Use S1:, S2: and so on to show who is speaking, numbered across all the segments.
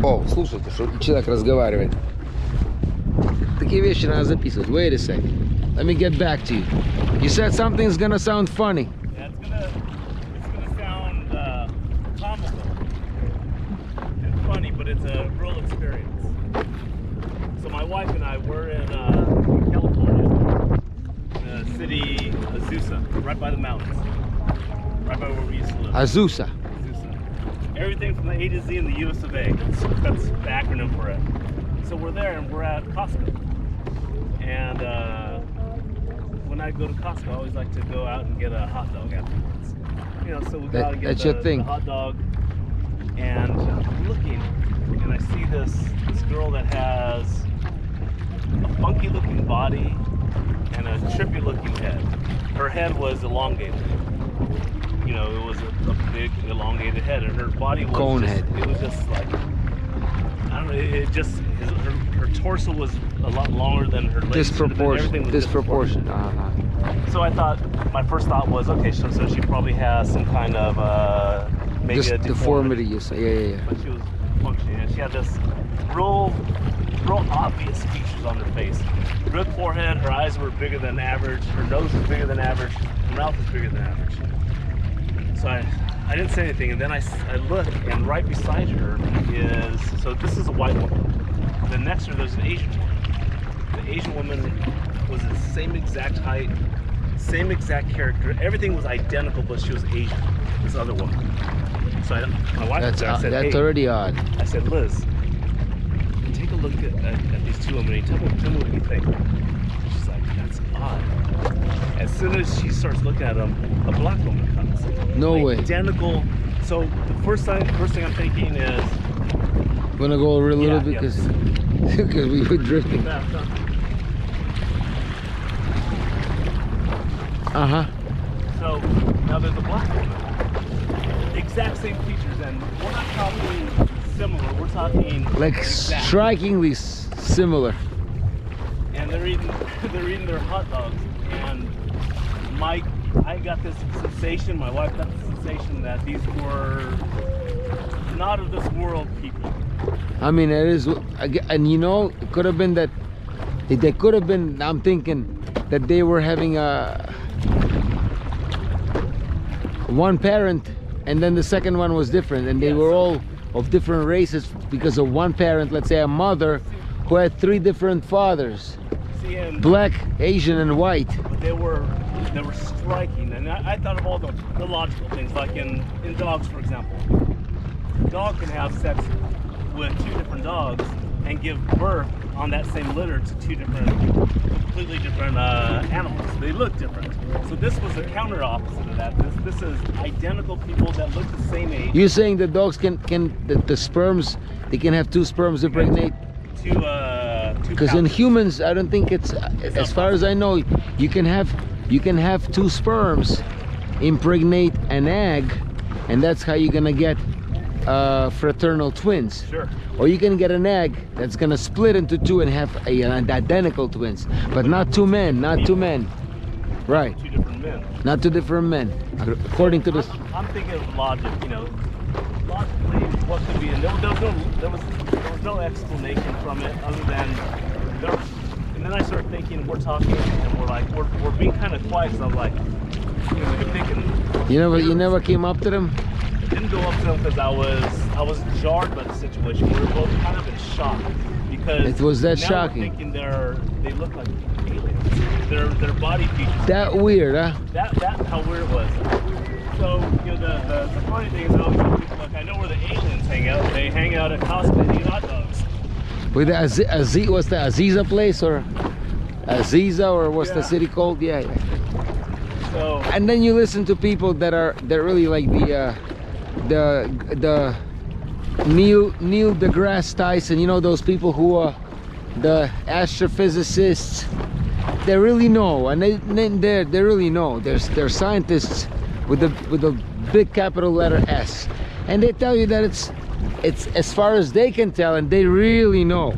S1: О, слушайте, что человек разговаривает. Такие вещи надо записывать. Wait a second. Let me get back to you. You said something's gonna sound funny.
S2: Yeah, it's gonna sound comical and funny, but it's a real experience. So my wife and I were in California, in the city Azusa, right by the mountains, right by where we used to live.
S1: Azusa.
S2: Everything from the A to Z in the US of A. That's the acronym for it. So we're there and we're at Costco. And when I go to Costco, I always like to go out and get a hot dog afterwards. You know, so we go out and get the hot dog. And I'm looking and I see this girl that has a funky looking body and a trippy looking head. Her head was elongated. You know, it was a big elongated head, and her body was
S1: cone
S2: just,
S1: head.
S2: It was just like, I don't know, it just, her torso was a lot longer than her legs.
S1: Disproportion.
S2: So I thought, my first thought was, okay, so she probably has some kind of maybe a
S1: deformity. You say, yeah.
S2: But she was functioning, and she had this real obvious features on her face. Good forehead, her eyes were bigger than average, her nose was bigger than average, her mouth was bigger than average. So I didn't say anything, and then I look, and right beside her is, so this is a white woman. And then next to her, there's an Asian woman. The Asian woman was the same exact height, same exact character. Everything was identical, but she was Asian, this other woman. So my wife was there, I said,
S1: that's
S2: hey,
S1: already odd.
S2: I said, Liz, take a look at these two women, and tell me what you think. She's like, that's odd. As soon as she starts looking at them, a black woman comes.
S1: No way.
S2: Identical. So the first thing I'm thinking is,
S1: I'm gonna go a little bit because we were drifting.
S2: So now there's a black woman. Exact same features, and we're not talking similar. We're talking
S1: like
S2: exact.
S1: Strikingly similar.
S2: And they're eating their hot dogs, and I got this sensation, my wife got the sensation that these were not of this world people.
S1: I mean, it is, and you know, it could have been that they could have been. I'm thinking that they were having one parent, and then the second one was different, and they were all of different races because of one parent. Let's say a mother who had 3 different fathers. Black, Asian, and white.
S2: But they were striking, and I thought of all the logical things, like in dogs, for example. A dog can have sex with 2 different dogs and give birth on that same litter to 2 completely different animals. They look different. So this was the counter opposite of that. This is identical people that look the same age.
S1: You're saying the dogs can the sperms, they can have 2 sperms impregnate? Because in humans, I don't think it's as far as I know, you can have 2 sperms impregnate an egg, and that's how you're gonna get fraternal twins.
S2: Sure.
S1: Or you can get an egg that's gonna split into 2 and have identical twins, but not 2 men, not 2 men. Right.
S2: 2 different men.
S1: Not 2 different men, according to this.
S2: I'm thinking of logic, you know. Logically, what could be, and there was no explanation from it other than and then I started thinking, we're talking, and we're being kind of quiet, so I'm like, you know, you're thinking.
S1: You never came up to them?
S2: I didn't go up to them because I was jarred by the situation. We were both kind of in shock because
S1: it was that
S2: now
S1: shocking.
S2: We're thinking they look like aliens. Their body features.
S1: That weird, huh?
S2: That's how weird it was. So, you know, the funny thing is, look, I know where the aliens hang out. They hang out at Costco and eat hot dogs.
S1: With the what's the Aziza place, or Aziza, or what's the city called? Yeah.
S2: So,
S1: and then you listen to people that really like the Neil deGrasse Tyson. You know, those people who are the astrophysicists. They really know, and they really know. They're scientists with the big capital letter S, and they tell you that it's as far as they can tell, and they really know.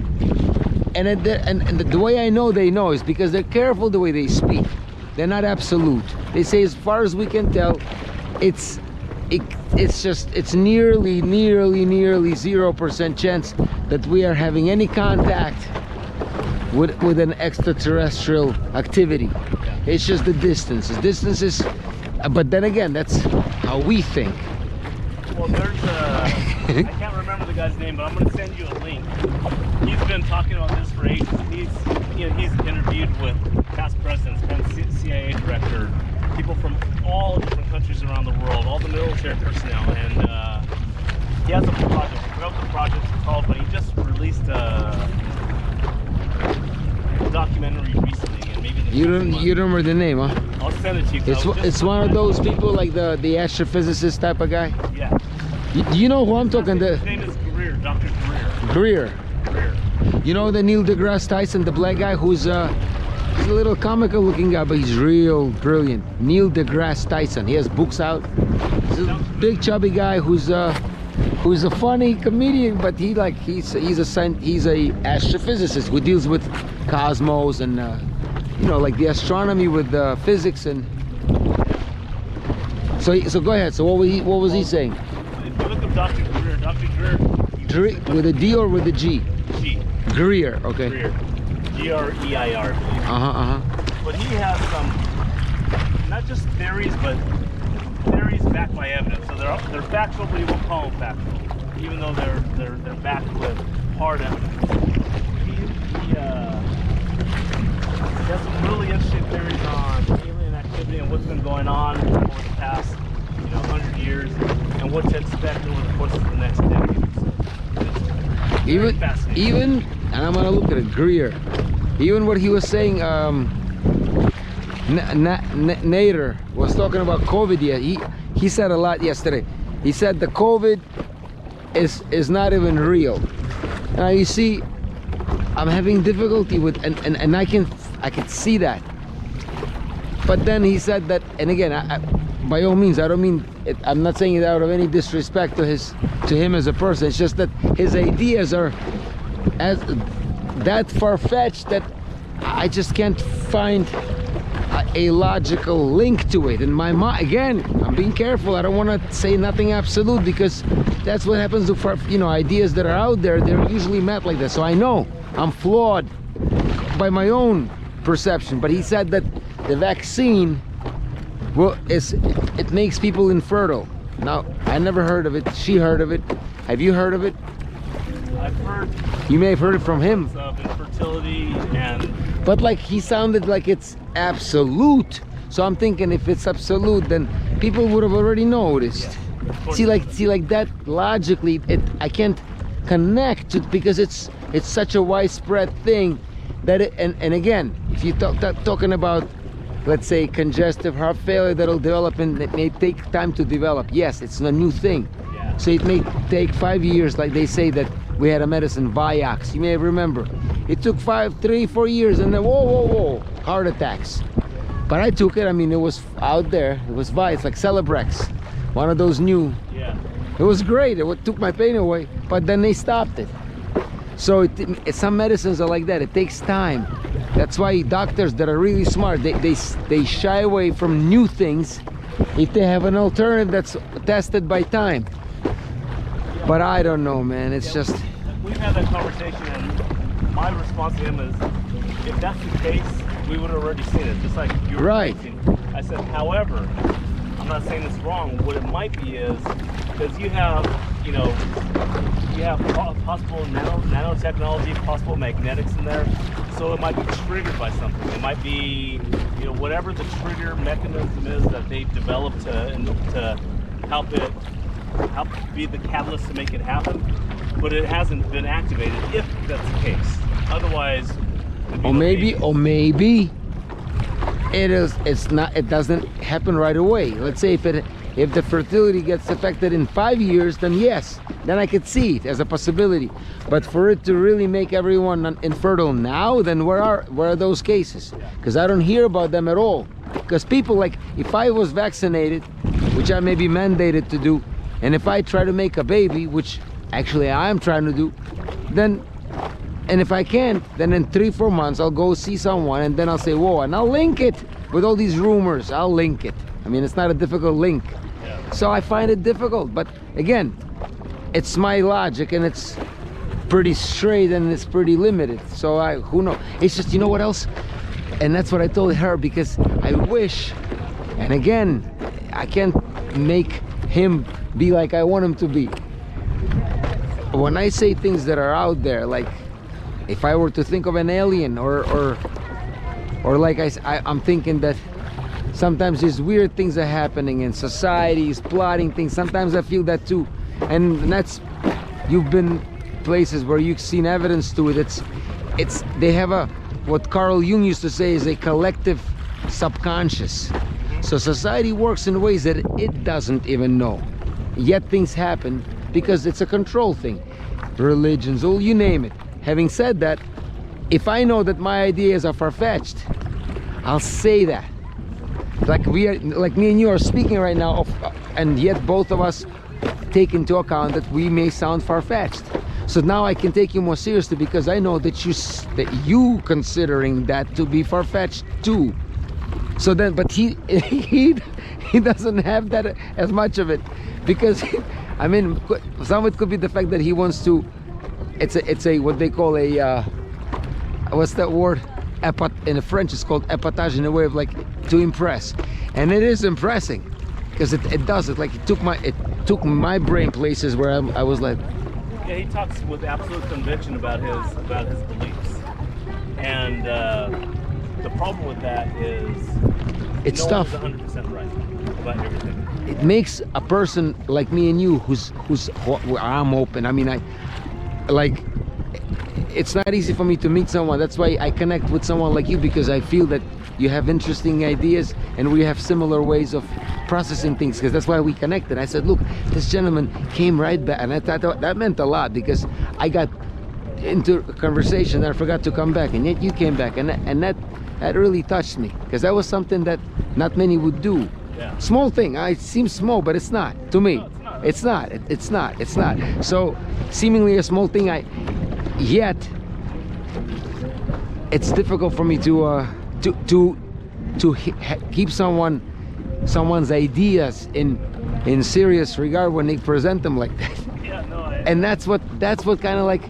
S1: And the way I know they know is because they're careful the way they speak. They're not absolute. They say, as far as we can tell, it's it's nearly 0% chance that we are having any contact with an extraterrestrial activity. It's just the distances. Distances, but then again, that's how we think.
S2: Well, there's I can't remember the guy's name, but I'm going to send you a link. He's been talking about this for ages. He's interviewed with past presidents, been CIA director, people from all different countries around the world, all the military personnel, and he has a project. I forgot what the project's called, but he just released a documentary recently, and maybe
S1: you don't remember the name, huh?
S2: I'll send it to you.
S1: It's one of those people like the astrophysicist type of guy.
S2: Yeah.
S1: You know who I'm talking to?
S2: His name is Greer, Dr. Greer.
S1: Greer.
S2: Greer.
S1: You know the Neil deGrasse Tyson, the black guy who's he's a little comical looking guy, but he's real brilliant. Neil deGrasse Tyson. He has books out. He's a big chubby guy who's a funny comedian, but he's a astrophysicist who deals with cosmos and you know, like the astronomy with physics. And so go ahead. So what was he saying?
S2: If you look up Dr. Greer,
S1: with a D or with a G?
S2: G.
S1: Greer, okay.
S2: Greer. G-R-E-I-R. But he has some, not just theories, but theories backed by evidence. So they're factual, but he won't call them factual, even though they're backed with hard evidence. He has some really interesting theories on alien activity and what's been going on over the past, 100 years, and what to expect over the course of the next decade. So
S1: even, and I'm gonna look at it, Greer. Even what he was saying, Nader was talking about COVID. Yeah, he said a lot yesterday. He said the COVID is not even real. Now you see, I'm having difficulty with, and I can see that. But then he said that, and again, by all means, I don't mean it, I'm not saying it out of any disrespect to him as a person. It's just that his ideas are as that far-fetched that I just can't find a logical link to it in my mind. Again, I'm being careful. I don't want to say nothing absolute, because that's what happens to ideas that are out there. They're usually met like that. So I know I'm flawed by my own perception, but he said that the vaccine, well, it makes people infertile. Now, I never heard of it. She heard of it. Have you heard of it?
S2: I've heard.
S1: You may have heard it from him.
S2: Of infertility and.
S1: But like he sounded like it's absolute. So I'm thinking if it's absolute, then people would have already noticed. Yeah, see like that logically, I can't connect to, because it's such a widespread thing that and again, if you talking about, let's say, congestive heart failure that'll develop, and it may take time to develop. Yes, it's a new thing.
S2: Yeah.
S1: So it may take 5 years, like they say that we had a medicine, Vioxx. You may remember. It took 4 years, and then whoa, heart attacks. But I took it. I mean, it was out there. It was it's like Celebrex, one of those new.
S2: Yeah.
S1: It was great. It took my pain away. But then they stopped it. So some medicines are like that. It takes time. That's why doctors that are really smart, they shy away from new things if they have an alternative that's tested by time. But I don't know, man. It's just.
S2: We've had that conversation, and my response to him is, if that's the case, we would have already seen it. Just like you were saying. I said, however, I'm not saying it's wrong. What it might be is because you have possible nanotechnology, possible magnetics in there, so it might be triggered by something. It might be, whatever the trigger mechanism is that they've developed to help be the catalyst to make it happen, but it hasn't been activated. If that's the case, otherwise,
S1: or maybe it is. It's not. It doesn't happen right away. Let's say if the fertility gets affected in 5 years, then yes, then I could see it as a possibility. But for it to really make everyone infertile now, then where are those cases? Because I don't hear about them at all. Because people, like, if I was vaccinated, which I may be mandated to do, and if I try to make a baby, which actually I am trying to do, then, and if I can't, then in 3-4 months I'll go see someone, and then I'll say, whoa, and I'll link it with all these rumors. I'll link it. I mean, it's not a difficult link. So I find it difficult, but again, it's my logic and it's pretty straight and it's pretty limited. So who knows? It's just, you know what else? And that's what I told her, because I wish, and again, I can't make him be like I want him to be. When I say things that are out there, like if I were to think of an alien, or like I'm thinking that sometimes these weird things are happening in societies, plotting things. Sometimes I feel that too, and that's, you've been places where you've seen evidence to it. They have what Carl Jung used to say is a collective subconscious. So society works in ways that it doesn't even know, yet things happen because it's a control thing. Religions, oh, you name it. Having said that, if I know that my ideas are far-fetched, I'll say that. Like me and you are speaking right now, and yet both of us take into account that we may sound far-fetched. So now I can take you more seriously, because I know that you considering that to be far-fetched too. So then, but he doesn't have that as much of it, because I mean, some of it could be the fact that he wants to. It's a what they call a what's that word? In the French, it's called épatage, in a way of like to impress, and it is impressing, because it does it. Like it took my brain places where I was like.
S2: Yeah, he talks with absolute conviction about his beliefs, and the problem with that is
S1: it's
S2: no
S1: tough.
S2: one's 100% right about everything.
S1: It makes a person like me and you, who's I'm open. I mean, it's not easy for me to meet someone. That's why I connect with someone like you, because I feel that you have interesting ideas and we have similar ways of processing things, because that's why we connected. I said, look, this gentleman came right back, and I thought that meant a lot, because I got into a conversation and I forgot to come back, and yet you came back, and that really touched me, because that was something that not many would do.
S2: Yeah.
S1: Small thing. It seems small, but it's not to me.
S2: No,
S1: it's not. It's not. So seemingly a small thing. Yet it's difficult for me to keep someone's ideas in serious regard when they present them like that.
S2: Yeah, no,
S1: And that's what kind of like,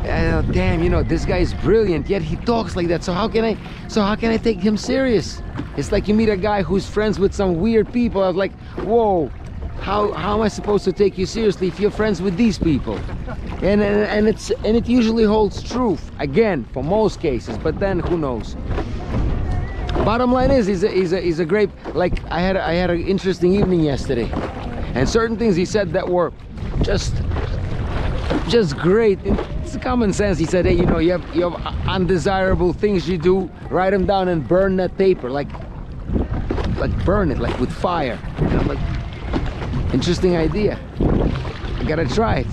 S1: damn, you know, this guy is brilliant, yet he talks like that. So how can I take him serious? It's like you meet a guy who's friends with some weird people. I was like, whoa, how am I supposed to take you seriously if you're friends with these people? And it usually holds true, again, for most cases, but then who knows. Bottom line is, he's a great, like I had an interesting evening yesterday, and certain things he said that were just great. It's common sense. He said, hey, you know, you have undesirable things you do, write them down and burn that paper, like burn it, like with fire. And I'm like, interesting idea, I gotta try it.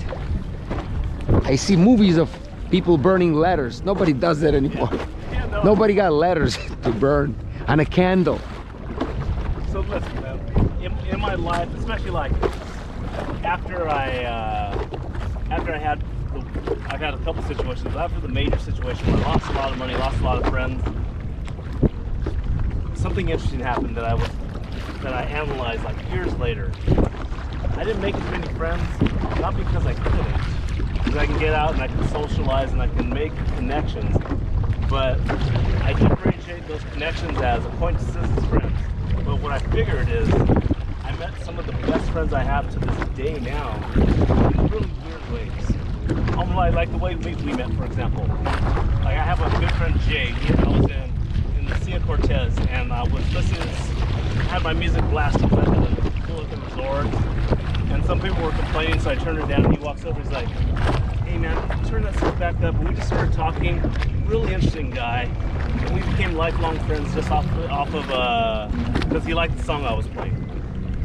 S1: I see movies of people burning letters. Nobody does that anymore.
S2: Yeah, no.
S1: Nobody got letters to burn on a candle.
S2: So listen, in my life, especially like after I've had a couple situations, but after the major situation where I lost a lot of money, lost a lot of friends, something interesting happened that I analyzed like years later. I didn't make as many friends, not because I couldn't, because I can get out and I can socialize and I can make connections, but I differentiate those connections as acquaintances as friends. But what I figured is I met some of the best friends I have to this day now in really weird ways. Like the way we met, for example. Like I have a good friend Jay. I was in the Sea of Cortez, and I was listening. I had my music blasting at the pool at the resort, and some people were complaining, so I turned it down. And he walks over, he's like, "Hey man, turn that stuff back up." And we just started talking. Really interesting guy, and we became lifelong friends just off of because he liked the song I was playing.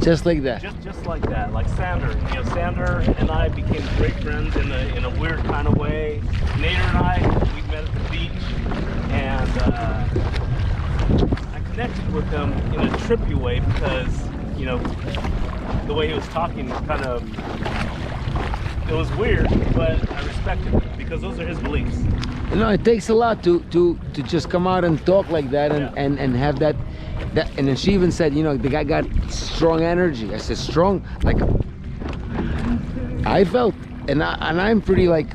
S1: Just like that.
S2: Just like that. Like Sander. You know, Sander and I became great friends in a weird kind of way. Nader and I, we met at the beach, and I connected with him in a trippy way because, you know, the way he was talking kind of, it was weird, but I respected it because those are his beliefs.
S1: You know, it takes a lot to just come out and talk like that and have that and then she even said, you know, the guy got strong energy. I said, strong? Like, I felt, and I'm pretty like,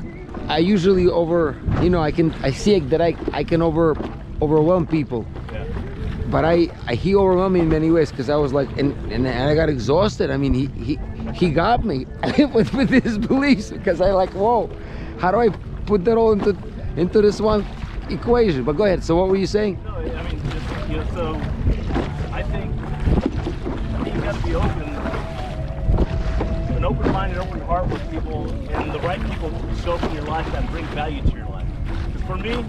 S1: I usually I see that I can overwhelm people.
S2: Yeah.
S1: But he overwhelmed me in many ways, because I was like, and I got exhausted. I mean, he got me with his beliefs, because I like, whoa, how do I put that all into this one equation? But go ahead. So what were you saying?
S2: No, I mean, just, you know, so I think you got to be an open mind and open heart with people, and the right people show up in your life that bring value to your life. Because for me,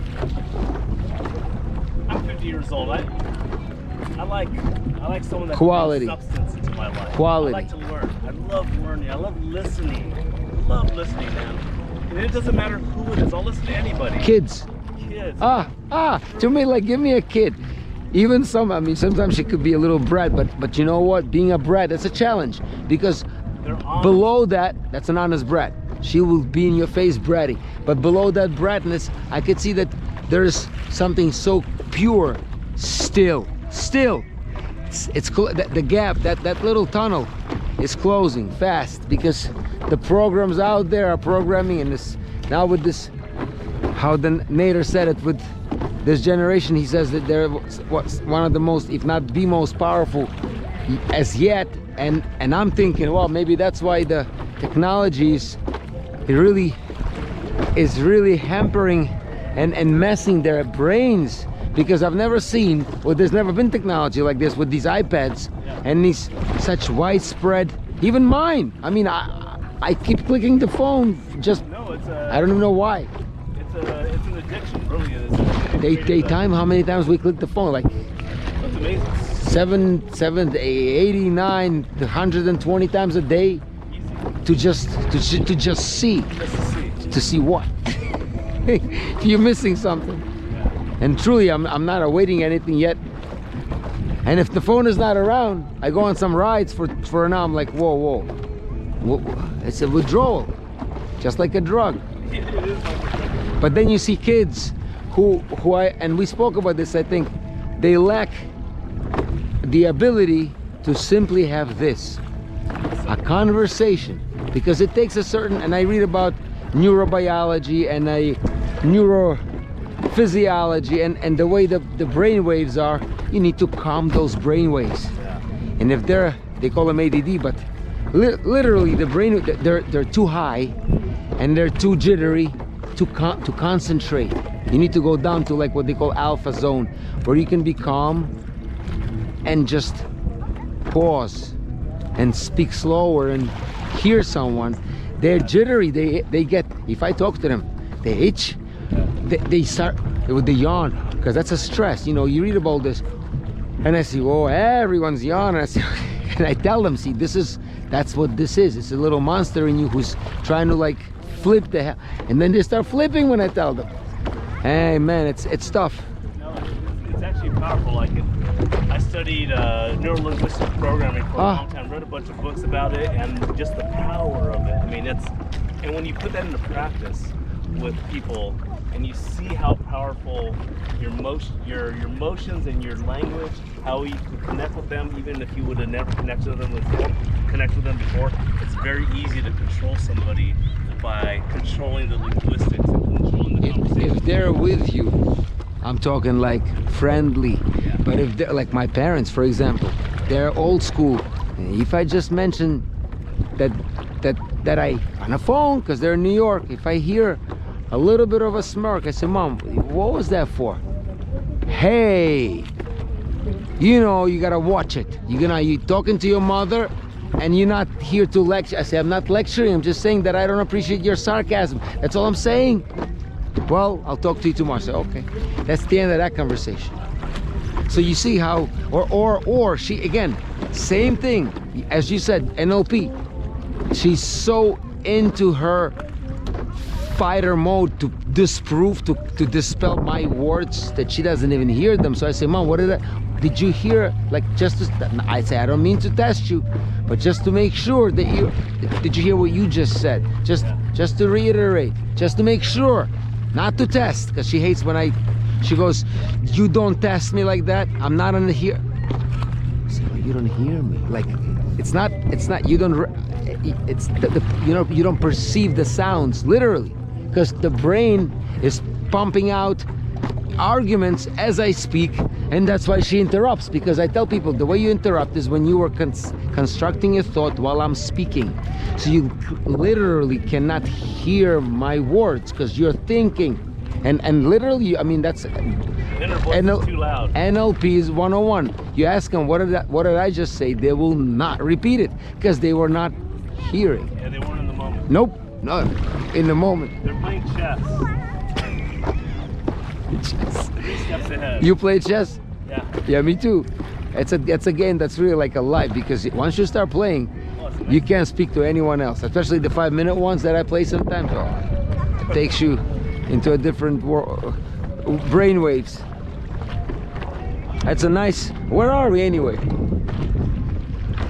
S2: I'm 50 years old. I like someone that
S1: Quality.
S2: brings substance into my life.
S1: Quality.
S2: I like to learn. I love learning. I love listening. I love listening, man. And it doesn't matter who it is. I'll listen to anybody.
S1: Kids.
S2: Kids.
S1: To me, like, give me a kid. Even I mean, sometimes she could be a little brat, but you know what? Being a brat, that's a challenge, because below that's an honest brat. She will be in your face bratty, but below that bratness, I could see that there's something so pure. Still, it's the gap, that little tunnel is closing fast, because the programs out there are programming, and this now with this, how the Nader said it, with this generation, he says that they're one of the most, if not the most powerful as yet, and I'm thinking, well, maybe that's why the technology is really hampering and messing their brains, because I've never seen, well, there's never been technology like this with these iPads and these such widespread, even mine. I mean, I keep clicking the phone, just I don't even know why.
S2: It's an addiction, really. It is.
S1: They time how many times we click the phone, like
S2: That's amazing.
S1: 7, 89, 120 times a day, to just see. To see what? You're missing something. And truly, I'm not awaiting anything yet. And if the phone is not around, I go on some rides for now. I'm like, whoa. It's a withdrawal, just like a drug. But then you see kids who and we spoke about this, I think, they lack the ability to simply have this, a conversation, because it takes a certain, and I read about neurobiology and neurophysiology and the way the brain waves are. You need to calm those brain waves. And if they call them ADD, but literally the brain, they're too high and they're too jittery to concentrate. You need to go down to like what they call alpha zone, where you can be calm and just pause and speak slower and hear someone. They're jittery. They get, if I talk to them, they itch. They start with the yawn, because that's a stress. You know, you read about this, and I see, oh, everyone's yawning. And I tell them, see, that's what this is. It's a little monster in you who's trying to like flip the hell, and then they start flipping when I tell them. Hey man, it's tough.
S2: No, it's actually powerful. Like I studied neuro-linguistic programming for a long time, read a bunch of books about it, and just the power of it. I mean, and when you put that into practice with people, and you see how powerful your emotions and your language, how you can connect with them, even if you would have never connected with them before. It's very easy to control somebody by controlling the linguistics and controlling the conversation.
S1: If they're with you, I'm talking like friendly. Yeah. But if they're like my parents, for example, they're old school. If I just mention that I on a phone, because they're in New York, if I hear a little bit of a smirk, I say, Mom, what was that for? Hey, you know, you gotta watch it. You talking to your mother, and you're not here to lecture. I say, I'm not lecturing, I'm just saying that I don't appreciate your sarcasm. That's all I'm saying. Well, I'll talk to you tomorrow. I say, okay. That's the end of that conversation. So you see how, or she, again, same thing, as you said, NLP. She's so into her fighter mode to disprove, to dispel my words, that she doesn't even hear them. So I say, Mom, what did you hear? Like, I say, I don't mean to test you, but just to make sure that did you hear what you just said? Just to reiterate, just to make sure, not to test, because she hates when she goes, you don't test me like that. I'm not on the here. you don't hear me. Like, it's not, you don't, it's, you know, you don't perceive the sounds, literally. Because the brain is pumping out arguments as I speak, and that's why she interrupts. Because I tell people, the way you interrupt is when you are constructing a thought while I'm speaking. So you literally cannot hear my words because you're thinking. And literally, I mean, that's
S2: Inner voice is too loud.
S1: NLP is 101. You ask them, what did I just say? They will not repeat it because they were not hearing.
S2: Yeah, they weren't in the moment.
S1: Nope, not in the moment.
S2: They're playing chess.
S1: Chess.
S2: 3 steps ahead.
S1: You play chess?
S2: Yeah.
S1: Yeah, me too. It's a game that's really like a life, because once you start playing, you can't speak to anyone else, especially the 5-minute ones that I play sometimes. Oh, it takes you into a different world, brain waves. That's a nice, where are we anyway?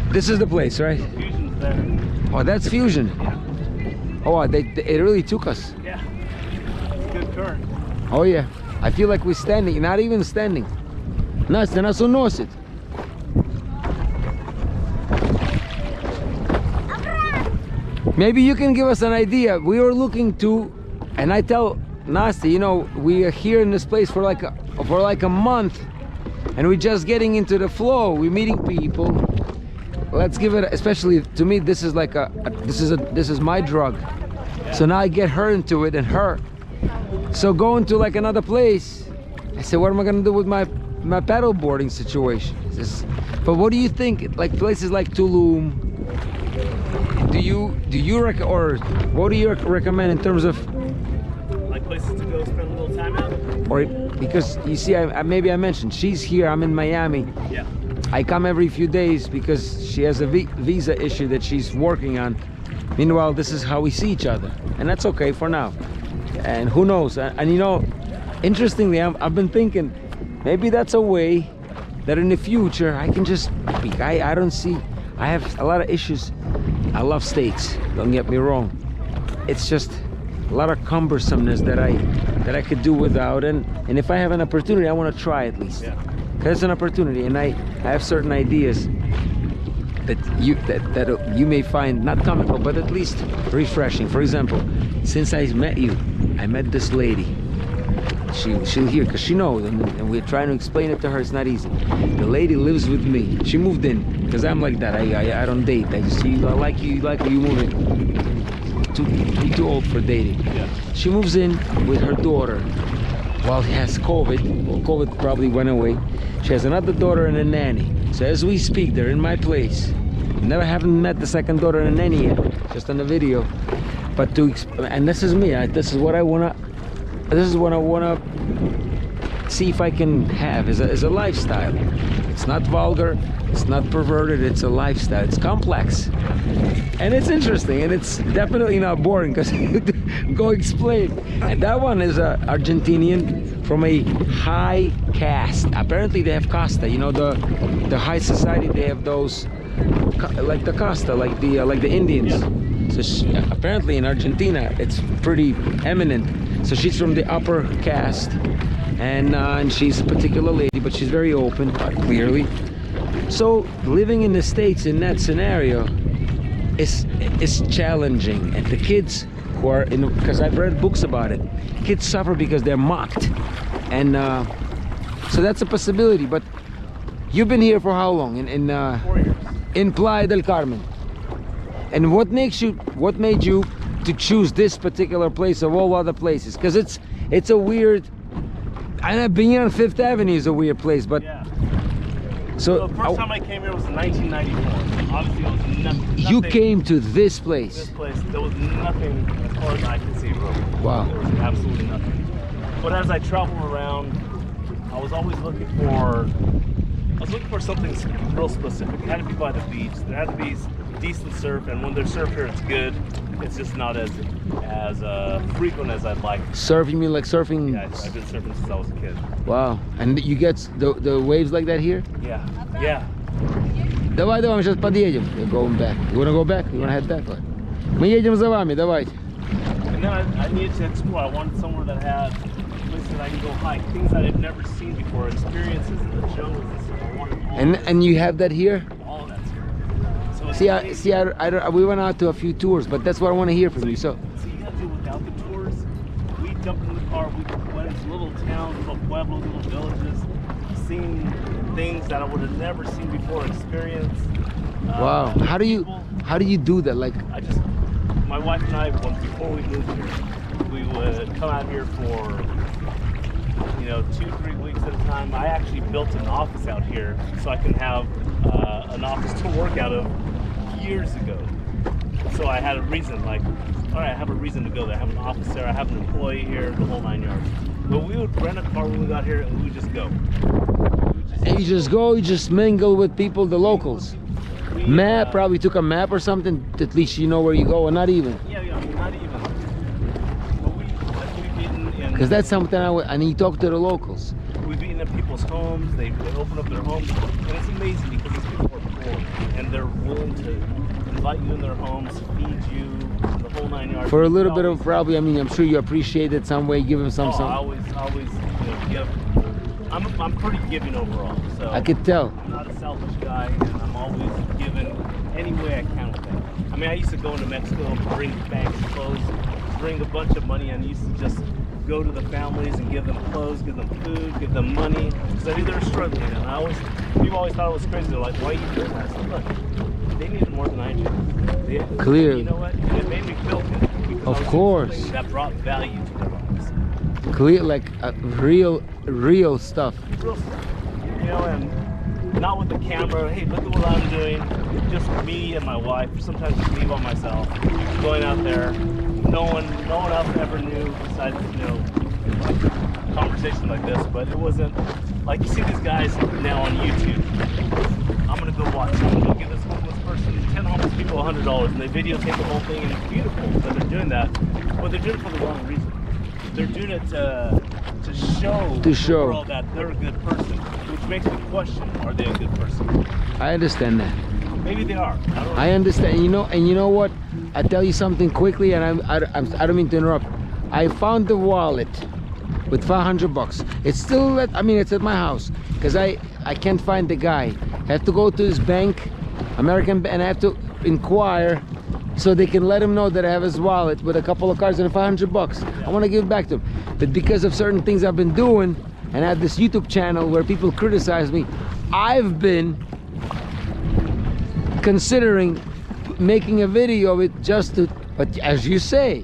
S1: This is the place, right?
S2: Fusion's there.
S1: Oh, that's Fusion.
S2: Yeah.
S1: Oh, it really took us.
S2: Yeah. It's a good current.
S1: Oh yeah, I feel like we're standing, not even standing. Настя, нас уносит. Maybe you can give us an idea. We were looking to, and I tell Nasty, you know, we are here in this place for like a month, and we're just getting into the flow. We're meeting people. Let's give it, especially to me, this is like this is my drug. So now I get her into it, and her. So going to like another place, I said, what am I gonna do with my paddle boarding situation? But what do you think? Like places like Tulum. Do you or what do you recommend in terms of
S2: Like places to go spend a little time at?
S1: Or because you see, maybe I mentioned she's here. I'm in Miami.
S2: Yeah.
S1: I come every few days because she has a visa issue that she's working on. Meanwhile, this is how we see each other, and that's okay for now. And who knows? And you know, interestingly, I've been thinking maybe that's a way that in the future I can just speak. I don't see. I have a lot of issues. I love steaks, don't get me wrong. It's just a lot of cumbersomeness that I could do without, and if I have an opportunity, I want to try at least.
S2: Yeah.
S1: Because it's an opportunity, and I have certain ideas that you may find not comical, but at least refreshing. For example, since I met you, I met this lady. She'll hear, because she knows, and we're trying to explain it to her. It's not easy. The lady lives with me. She moved in because I'm like that. I don't date. I just see, I like you, you move in. Too old for dating.
S2: Yeah.
S1: She moves in with her daughter while he has COVID. Well, COVID probably went away. She has another daughter and a nanny. So as we speak, they're in my place. Haven't met the second daughter and a nanny yet, just on the video. But and this is me. This is what I wanna see if I can have as a lifestyle. It's not vulgar, it's not perverted, it's a lifestyle. It's complex, and it's interesting, and it's definitely not boring, because go explain. And that one is a Argentinian from a high caste. Apparently they have casta, you know, the high society, they have those like the casta, like the Indians. So apparently in Argentina it's pretty eminent. So she's from the upper caste, and she's a particular lady, but she's very open, clearly. So living in the States in that scenario is challenging, and the kids who are in, because I've read books about it, kids suffer because they're mocked, and so that's a possibility. But you've been here for how long?
S2: 4 years.
S1: In Playa del Carmen. And what made you to choose this particular place of all other places? Because it's a weird, and being on Fifth Avenue is a weird place, but
S2: Yeah.
S1: so
S2: the first time I came here was in 1994. Obviously, it was nothing.
S1: you came to this place.
S2: This place, there was nothing as far as I could see, bro.
S1: Wow.
S2: There was absolutely nothing. But as I traveled around, I was always looking for something real specific. It had to be by the beach. There had to be decent surf, and when there's surf here, it's good. It's just not as frequent as I'd like.
S1: Surfing, you mean like surfing?
S2: Yeah, I've been surfing since I was a kid.
S1: Wow. And you get the waves like that here?
S2: Yeah, yeah.
S1: Давай, мы сейчас подъедем. You're going back. You wanna go back? You wanna head back? Мы едем за вами, давайте.
S2: And then I needed to explore. I wanted somewhere that had places I can go hike, things that I've never seen before, experiences in the jungles and stuff. I want it all.
S1: And you have that here?
S2: All that's here. So it's
S1: We went out to a few tours, but that's what I want to hear from you. So
S2: you gotta do without the tours. We jumped in the car, we went into little towns, little pueblos, little villages, seen things that I would have never seen before, experienced.
S1: wow, how do you do that? Like,
S2: My wife and I, before we moved here, we would come out here for 2-3 weeks at a time. I actually built an office out here so I can have an office to work out of years ago. So I had a reason, like, all right, I have a reason to go there. I have an office there, I have an employee here, the whole 9 yards. But we would rent a car when we got here and we would just go.
S1: and you just go, you just mingle with people, the locals. Map, probably took a map or something, at least you know where you go, or not even.
S2: Yeah, not even. But we've eaten in...
S1: Because that's something I need to talk to the locals.
S2: We've eaten at people's homes, they open up their homes, and it's amazing because these people are poor, and they're willing to invite you in their homes, feed you, the whole 9 yards.
S1: For a little bit of probably, I mean, I'm sure you appreciate it some way, give them some.
S2: I always give. I'm pretty giving overall, so
S1: I could tell.
S2: I'm not a selfish guy, and I'm always giving any way I can with it. I mean, I used to go into Mexico and bring bags of clothes, bring a bunch of money, and used to just go to the families and give them clothes, give them food, give them money, because I knew they were struggling. And people always thought it was crazy. They're like, "Why are you doing that?" I said, "Look, they need it more than I do."
S1: Clearly.
S2: You know what? And it made me feel good. Because
S1: Of course.
S2: that brought value to their lives.
S1: Clear, like real stuff.
S2: Real stuff. And not with the camera. Hey, look at what I'm doing. Just me and my wife. Sometimes just me by myself. Going out there. No one else ever knew besides conversations like this. But it wasn't like you see these guys now on YouTube. I'm gonna go watch. I'm gonna give this homeless person 10 homeless people $100, and they videotape the whole thing, and it's beautiful that they're doing that. But they're doing it for the wrong reason. They're doing it to show the world that they're a good person, which makes me question: are they a good person?
S1: I understand that.
S2: Maybe they are.
S1: I understand. And you know what? I tell you something quickly, and I don't mean to interrupt. I found the wallet with $500. It's still it's at my house because I can't find the guy. I have to go to his bank, American, and I have to inquire so they can let him know that I have his wallet with a couple of cards and $500. I want to give it back to him, but because of certain things I've been doing, and I have this YouTube channel where people criticize me, I've been considering making a video of it but as you say,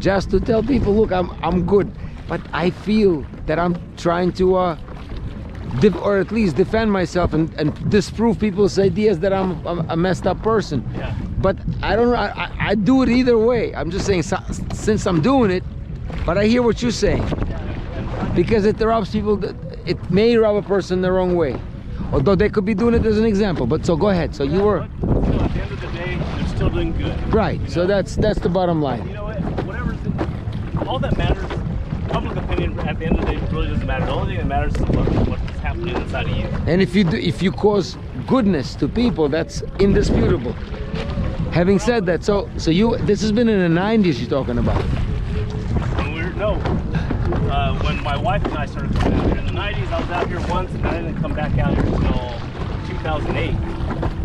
S1: just to tell people, look, I'm good. But I feel that I'm trying to or at least defend myself and disprove people's ideas that I'm a messed up person.
S2: Yeah.
S1: But I don't know, I do it either way. I'm just saying, since I'm doing it, but I hear what you're saying. Because it robs people, it may rob a person the wrong way. Although they could be doing it as an example, but so go ahead. So you were...
S2: So at the end of the day, they're still doing good.
S1: Right, so that's the bottom line.
S2: You know what, all that matters, public opinion at the end of the day really doesn't matter. The only thing that matters is what's happening inside of you.
S1: And if you cause goodness to people, that's indisputable. Having said that, so this has been in the 90s you're talking about.
S2: When my wife and I started coming out here in the 90s, I was out here once, and I didn't come back out here until 2008.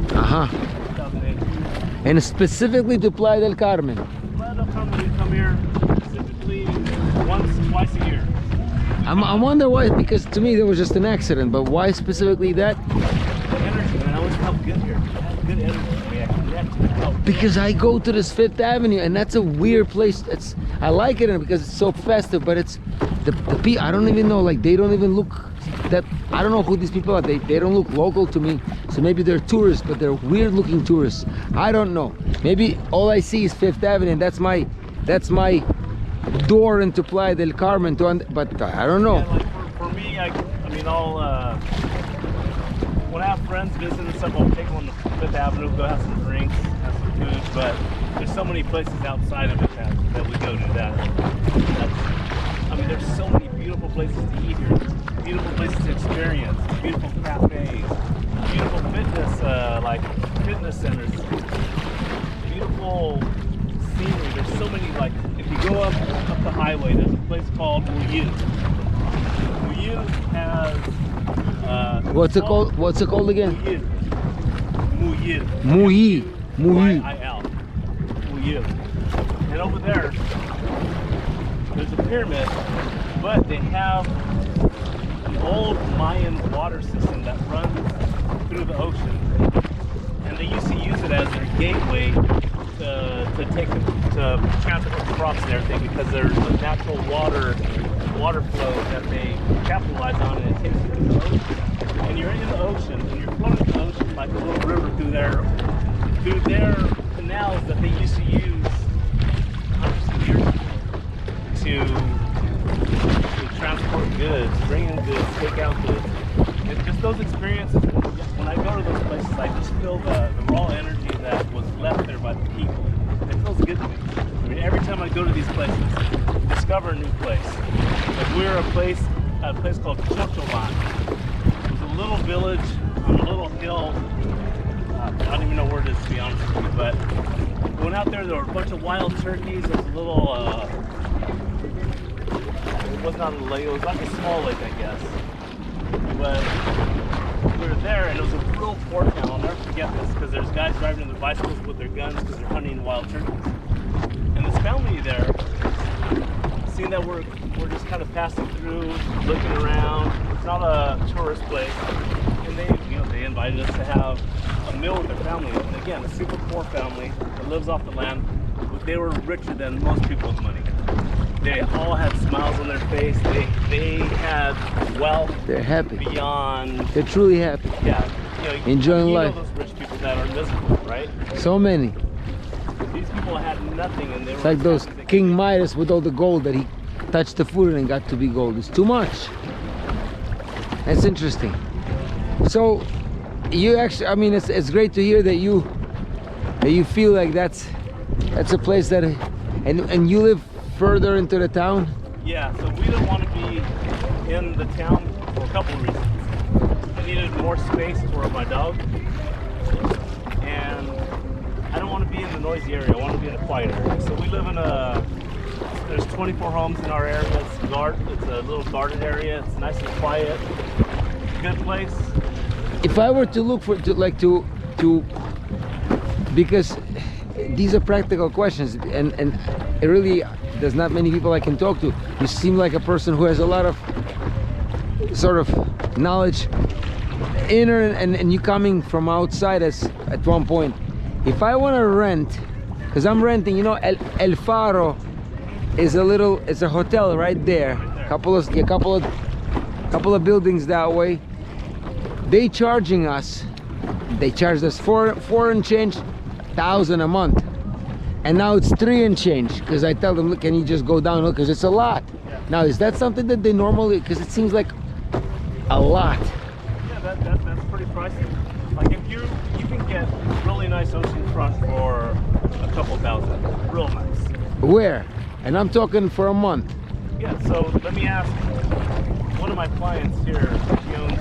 S2: 2008.
S1: And specifically to Playa del Carmen.
S2: Playa del Carmen, we come here specifically twice a year.
S1: I wonder why, because to me there was just an accident, but why specifically that?
S2: Energy, man, I always felt good here. I have good energy.
S1: Because I go to this 5th Avenue, and that's a weird place. I like it because it's so festive, but it's the people, I don't even know, like they don't even look that, I don't know who these people are. They don't look local to me. So maybe they're tourists, but they're weird looking tourists. I don't know. Maybe all I see is 5th Avenue, and that's my door into Playa del Carmen, but I don't know.
S2: Yeah, like for me, I mean, when I have friends visiting and stuff, I'll take them on the 5th Avenue, go have some drinks, have some food, but there's so many places outside of it that we go to that. I mean, there's so many beautiful places to eat here, beautiful places to experience, beautiful cafes, beautiful fitness centers, beautiful scenery. There's so many, like, if you go up the highway, there's a place called Wu. Muyil has.
S1: What's it called? What's it called again?
S2: Muyil.
S1: Muyi. Muyi.
S2: Muyil. Muyil. And over there's a pyramid, but they have an old Mayan water system that runs through the ocean, and they used to use it as their gateway to transport crops and everything, because there's a natural water flow that they capitalize on, and it takes you to the ocean. And you're in the ocean, and you're floating in the ocean like a little river through their canals that they used to use hundreds of years ago to transport goods, bring in goods, take out goods. And just those experiences, when I go to those places, I just feel the raw energy that was left there by the people. It feels good to me. I mean, every time I go to these places, I discover a new place. Like we're a place called Chocholan. It's a little village on a little hill. I don't even know where it is, to be honest with you, but we went out there were a bunch of wild turkeys. There was a little, it was not a lake, it was like a small lake, I guess. But we were there, and it was a real poor town. I'll never forget this, because there's guys driving their bicycles with their guns because they're hunting wild turkeys. And this family there, seeing that we're just kind of passing through, looking around. It's not a tourist place, and they invited us to have a meal with their family. And again, a super poor family that lives off the land, but they were richer than most people with money. They all had smiles on their face. They had wealth.
S1: They're happy.
S2: Beyond.
S1: They're truly happy.
S2: Yeah.
S1: Enjoying life.
S2: Know those rich people that are miserable, right?
S1: So many.
S2: These people had nothing, and they
S1: It's
S2: were
S1: like those King Midas with all the gold that he touched the food and it got to be gold. It's too much. That's interesting. So you actually, I mean, it's great to hear that you feel like that's a place that, and you live further into the town.
S2: Yeah, so we didn't want to be in the town for a couple of reasons. I needed more space for my dog, and I don't want to be in the noisy area. I want to be in a quiet area. So we live in there's 24 homes in our area. It's a little garden area. It's nice and quiet. Good place.
S1: If I were to look because these are practical questions, and it really, there's not many people I can talk to. You seem like a person who has a lot of sort of knowledge, inner, and you coming from outside at one point. If I want to rent, because I'm renting, El Faro is it's a hotel right there. Couple of buildings that way. They charged us four and change thousand a month, and now it's 3 and change, because I tell them, look, can you just go down, because it's a lot.
S2: Yeah.
S1: Now, is that something that they normally, because it seems like a lot?
S2: Yeah, that's pretty pricey. Like if you can get really nice oceanfront for a couple thousand, real nice.
S1: Where? And I'm talking for a month.
S2: Yeah, so let me ask, one of my clients here, she owns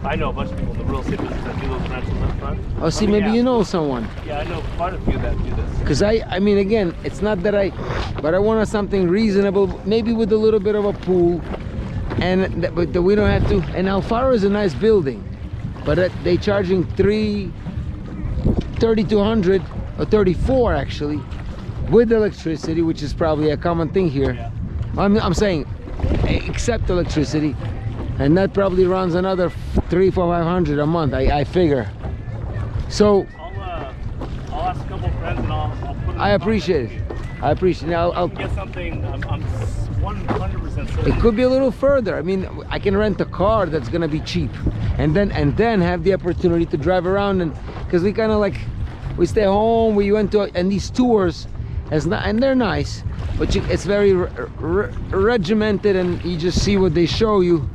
S2: I know a bunch of people in the real estate business that do those rentals up front.
S1: Oh, see, maybe you know someone.
S2: Yeah, I know quite a few that do this.
S1: Because I mean, again, it's not that but I wanted something reasonable, maybe with a little bit of a pool, and but we don't have to. And Alfaro is a nice building, but they charging $3,200 or 34 actually, with electricity, which is probably a common thing here.
S2: Yeah.
S1: I'm saying, except electricity. And that probably runs another $300-500 a month, I figure. So
S2: I'll ask a couple of friends, and I'll put it.
S1: I appreciate it. I appreciate it. I'll
S2: get something. I'm 100% certain.
S1: It could be a little further. I mean, I can rent a car that's gonna be cheap, and then have the opportunity to drive around, and because we kind of like, we stay home. We went to and these tours, and they're nice, but it's very regimented, and you just see what they show you.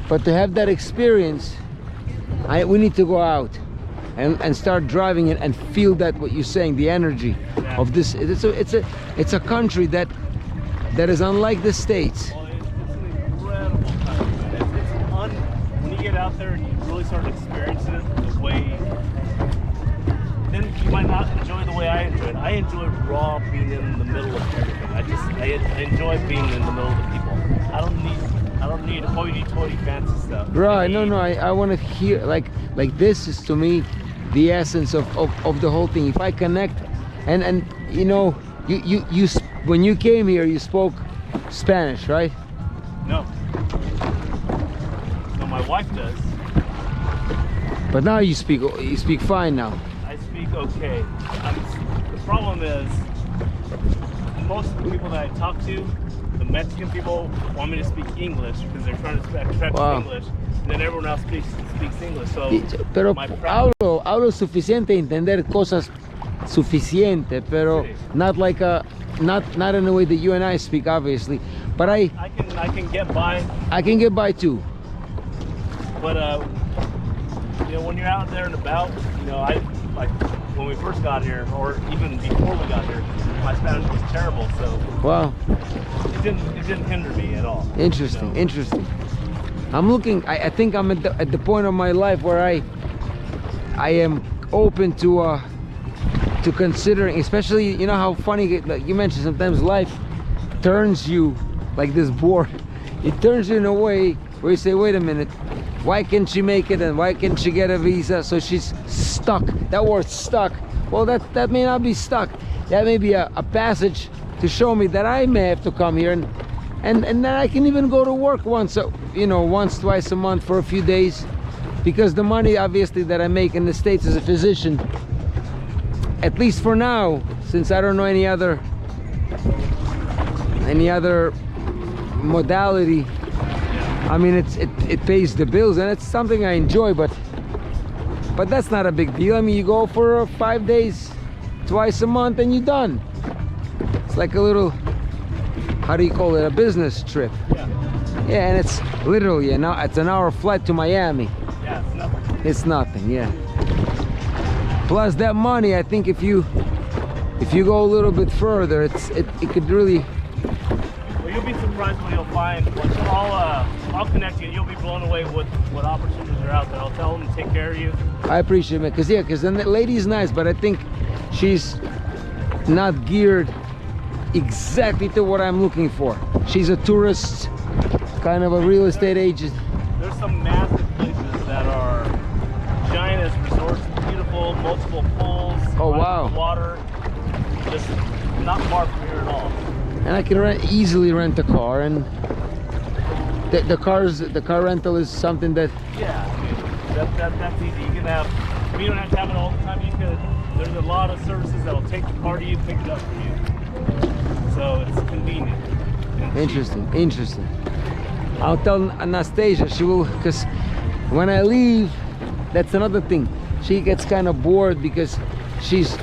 S1: But to have that experience, we need to go out and start driving it and feel that, what you're saying, the energy of this. It's a country that is unlike the States.
S2: Well, it's an incredible country. When you get out there and you really start experiencing it the way, then you might not enjoy the way I enjoy it. I enjoy raw being in the middle of everything. I enjoy being in the middle of the people. I don't need I don't need hoity-toity fancy stuff.
S1: Right, no, I want to hear, like this is to me the essence of the whole thing. If I connect, and you know, you when you came here, you spoke Spanish, right?
S2: No. No, my wife does.
S1: But now you speak fine now.
S2: I speak okay. The problem is, most of the people that I talk to, the Mexican people want me to speak English because they're trying to practice English, and then everyone else speaks English. So,
S1: pero hablo suficiente entender cosas suficiente, pero
S2: sí.
S1: not like not in the way that you and I speak, obviously. But I
S2: can get by.
S1: I can get by too.
S2: But you know, when you're out there and about, you know, like when we first got here, or even before we got here, my Spanish was terrible. So
S1: wow,
S2: it didn't hinder me at all.
S1: Interesting, you know? Interesting. I'm looking. I think I'm at the point of my life where I am open to considering, especially, you know how funny, like you mentioned, sometimes life turns you like this board. It turns you in a way where you say, wait a minute, why can't she make it, and why can't she get a visa? So she's stuck. That word stuck, well, that may not be stuck. That may be a passage to show me that I may have to come here, and then I can even go to work once, twice a month for a few days, because the money obviously that I make in the States as a physician, at least for now, since I don't know any other modality, I mean, it pays the bills, and it's something I enjoy, but that's not a big deal. I mean, you go for 5 days twice a month and you're done. It's like a little, how do you call it, a business trip. Yeah, and it's literally it's an hour flight to Miami.
S2: Yeah, it's nothing.
S1: It's nothing, yeah. Plus that money, I think if you go a little bit further, it could really.
S2: Well, you'll be surprised what you'll find. I'll connect you. You'll be blown away with what opportunities are out there. I'll tell them to take care of you.
S1: I appreciate it, because then the lady is nice, but I think she's not geared exactly to what I'm looking for. She's a tourist, kind of a real estate agent.
S2: There's some massive places that are giant as resorts, beautiful, multiple pools.
S1: Oh wow!
S2: Water, just not far from here at all.
S1: And I can easily rent a car, and the car rental is something that.
S2: Yeah, I mean, that's easy. You can have. You don't have to have it all the time. You could. There's a lot of services that'll take the car to you, pick it up for you. So it's convenient.
S1: Interesting. I'll tell Anastasia, she will, because when I leave, that's another thing. She gets kind of bored because she's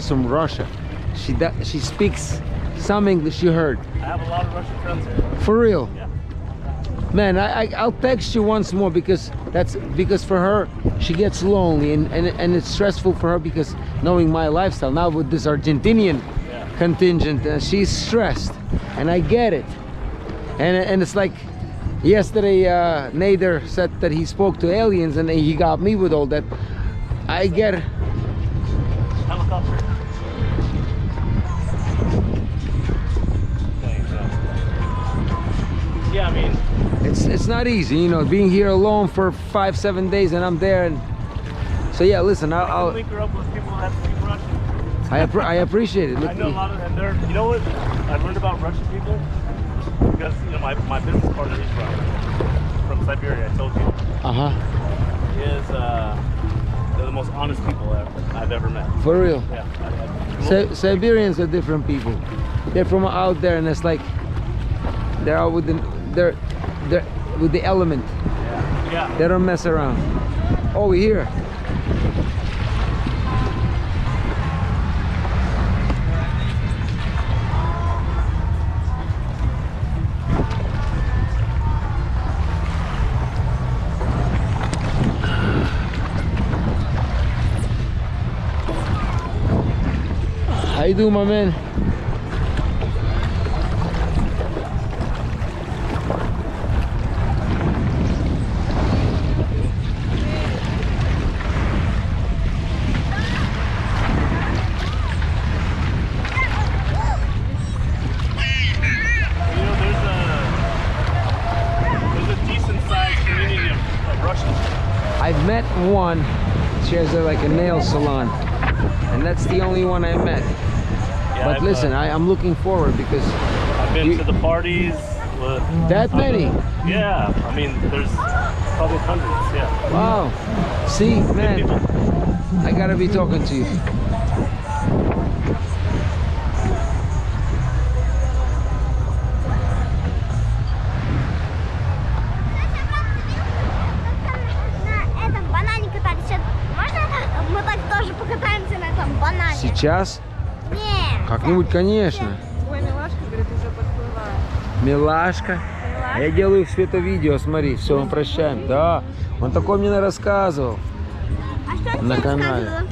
S1: from Russia. She speaks some English, you heard.
S2: I have a lot of Russian friends here.
S1: For real?
S2: Yeah.
S1: Man, I'll text you once more, because for her, she gets lonely, and it's stressful for her, because knowing my lifestyle now with this Argentinian contingent, she's stressed, and I get it. And it's like yesterday, Nader said that he spoke to aliens, and he got me with all that. I get it.
S2: Helicopter. Yeah, I mean,
S1: it's not easy, you know, being here alone for 5-7 days, and I'm there, and so yeah. Listen, I'll
S2: link her up with people that speak Russian.
S1: I appreciate it. Look,
S2: I know a lot of them. You know what I've learned about Russian people? Because, you know, my business partner is from Siberia, I told you. Is they're the most honest people I've ever met.
S1: For real?
S2: Yeah.
S1: Siberians are different people. They're from out there, and it's like they're out with they're with the element.
S2: Yeah.
S1: They don't mess around. Oh, we're here. How you doing, my man? met one. She has like a nail salon, and that's the only one I met.
S2: Yeah,
S1: But listen, I'm looking forward because
S2: I've been to the parties with
S1: that many.
S2: Yeah, I mean, there's probably hundreds. Yeah.
S1: Wow. See, man,
S2: People.
S1: I gotta be talking to you.
S3: На этом банане катались. Сейчас можно мы так тоже покатаемся на этом банане?
S1: Сейчас?
S3: Нет.
S1: Как-нибудь, конечно.
S4: Ой, милашка, говорит, уже подплывает.
S1: Милашка. А я делаю все это видео, смотри, все, мы прощаем. Да, он такой мне рассказывал
S3: А что он
S1: на
S3: тебе
S1: канале.
S3: рассказывал?